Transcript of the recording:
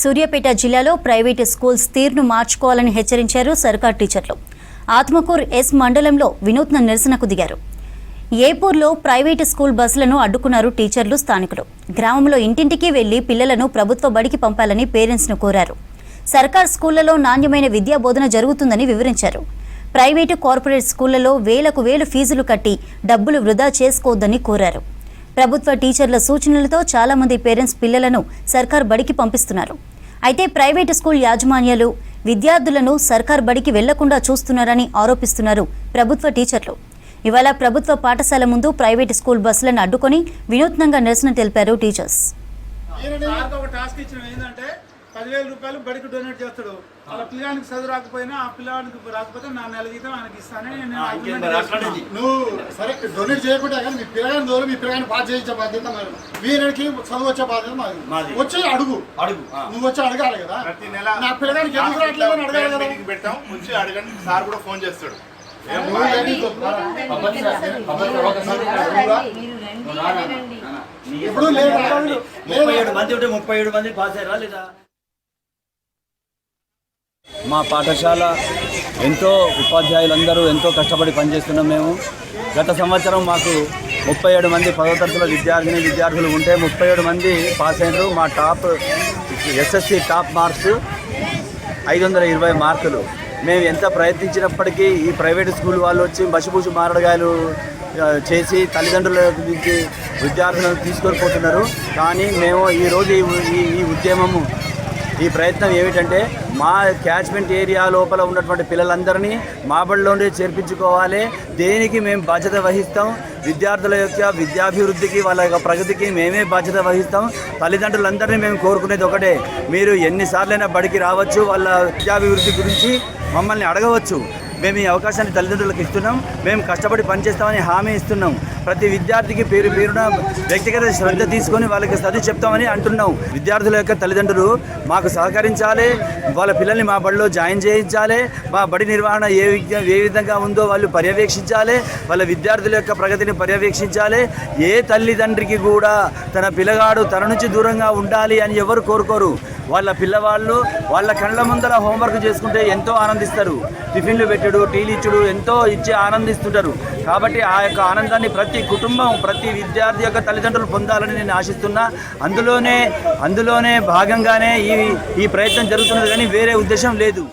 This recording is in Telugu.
సూర్యాపేట జిల్లాలో ప్రైవేటు స్కూల్స్ తీరును మార్చుకోవాలని హెచ్చరించారు సర్కార్ టీచర్లు. ఆత్మకూరు ఎస్ మండలంలో వినూత్న నిరసనకు దిగారు. ఏపూర్లో ప్రైవేటు స్కూల్ బస్సులను అడ్డుకున్నారు టీచర్లు, స్థానికులు. గ్రామంలో ఇంటింటికి వెళ్లి పిల్లలను ప్రభుత్వ బడికి పంపాలని పేరెంట్స్ను కోరారు. సర్కార్ స్కూళ్లలో నాణ్యమైన విద్యా బోధన జరుగుతుందని వివరించారు. ప్రైవేటు కార్పొరేట్ స్కూళ్లలో వేలకు వేలు ఫీజులు కట్టి డబ్బులు వృధా చేసుకోవద్దని కోరారు. ప్రభుత్వ టీచర్ల సూచనలతో చాలా మంది పేరెంట్స్ పిల్లలను సర్కార్ బడికి పంపిస్తున్నారు. అయితే ప్రైవేటు స్కూల్ యాజమాన్యాలు విద్యార్థులను సర్కార్ బడికి వెళ్లకుండా చూస్తున్నారని ఆరోపిస్తున్నారు ప్రభుత్వ టీచర్లు. ఇవాళ ప్రభుత్వ పాఠశాల ముందు ప్రైవేటు స్కూల్ బస్సులను అడ్డుకొని వినూత్నంగా నిరసన తెలిపారు టీచర్స్. 10,000 రూపాయలు బడికి డొనేట్ చేస్తాడు. అలా పిల్లగానికి చదువు రాకపోయినా ఆ పిల్లవాడికి రాకపోతే నా నెల జీతం ఆయనకి ఇస్తానని నువ్వు సరే డొనేట్ చేయకుండా కానీ మీ పిల్లగాని దూరం మీ పిల్లగాని పాస్ చేయించే బాధ్యత మరి వీరికి చదువు వచ్చే బాధ్యత మాది. వచ్చి అడుగు నువ్వు వచ్చి అడగాలి కదా. ప్రతి నెల నా పిల్లగానికి ఎందుకు రావట్లేదు అని అడగాలి కదా. పెట్టాం వచ్చి అడగండి, సార్ కూడా ఫోన్ చేస్తాడు. ఇప్పుడు 37 మంది పాస్ అయ్యారా లేదా? మా పాఠశాల ఎంతో ఉపాధ్యాయులందరూ ఎంతో కష్టపడి పనిచేస్తున్నాం. మేము గత సంవత్సరం మాకు 37 మంది 10వ తరగతుల విద్యార్థులు ఉంటే 37 మంది పాస్ అయినారు. మా టాప్ ఎస్ఎస్సి టాప్ మార్క్స్ 520 మార్కులు. మేము ఎంత ప్రయత్నించినప్పటికీ ఈ ప్రైవేట్ స్కూల్ వాళ్ళు వచ్చి బసిబూసి మారడగాయలు చేసి తల్లిదండ్రుల నుంచి విద్యార్థులను తీసుకొని పోతున్నారు. కానీ మేము ఈరోజు ఈ ఉద్యమము ఈ ప్రయత్నం ఏమిటంటే మా క్యాచ్మెంట్ ఏరియా లోపల ఉన్నటువంటి పిల్లలందరినీ మా బడిలోనే చేర్పించుకోవాలి. దేనికి మేము బాధ్యత వహిస్తాం. విద్యార్థుల యొక్క విద్యాభివృద్ధికి వాళ్ళ యొక్క ప్రగతికి మేమే బాధ్యత వహిస్తాం. తల్లిదండ్రులందరినీ మేము కోరుకునేది ఒకటే, మీరు ఎన్నిసార్లైనా బడికి రావచ్చు, వాళ్ళ విద్యాభివృద్ధి గురించి మమ్మల్ని అడగవచ్చు. మేము ఈ అవకాశాన్ని తల్లిదండ్రులకు ఇస్తున్నాం. మేము కష్టపడి పనిచేస్తామని హామీ ఇస్తున్నాం. ప్రతి విద్యార్థికి పేరున వ్యక్తిగత శ్రద్ధ తీసుకొని వాళ్ళకి చదువు చెప్తామని అంటున్నాం. విద్యార్థుల యొక్క తల్లిదండ్రులు మాకు సహకరించాలి. వాళ్ళ పిల్లల్ని మా బడిలో జాయిన్ చేయించాలి. మా బడి నిర్వహణ ఏ విధంగా ఉందో వాళ్ళు పర్యవేక్షించాలి. వాళ్ళ విద్యార్థుల యొక్క ప్రగతిని పర్యవేక్షించాలి. ఏ తల్లిదండ్రికి కూడా తన పిల్లగాడు తన నుంచి దూరంగా ఉండాలి అని ఎవరు కోరుకోరు. వాళ్ళ పిల్లవాళ్ళు వాళ్ళ కళ్ళ ముందర హోంవర్క్ చేసుకుంటే ఎంతో ఆనందిస్తారు. టిఫిన్లు పెట్టుడు, టీలు ఇచ్చుడు ఎంతో ఇచ్చి ఆనందిస్తుంటారు. కాబట్టి ఆ యొక్క ఆనందాన్ని ప్రతి కుటుంబం, ప్రతి విద్యార్థి యొక్క తల్లిదండ్రులు పొందాలని నేను ఆశిస్తున్నా. అందులోనే భాగంగానే ఈ ప్రయత్నం జరుగుతున్నది, కానీ వేరే ఉద్దేశం లేదు.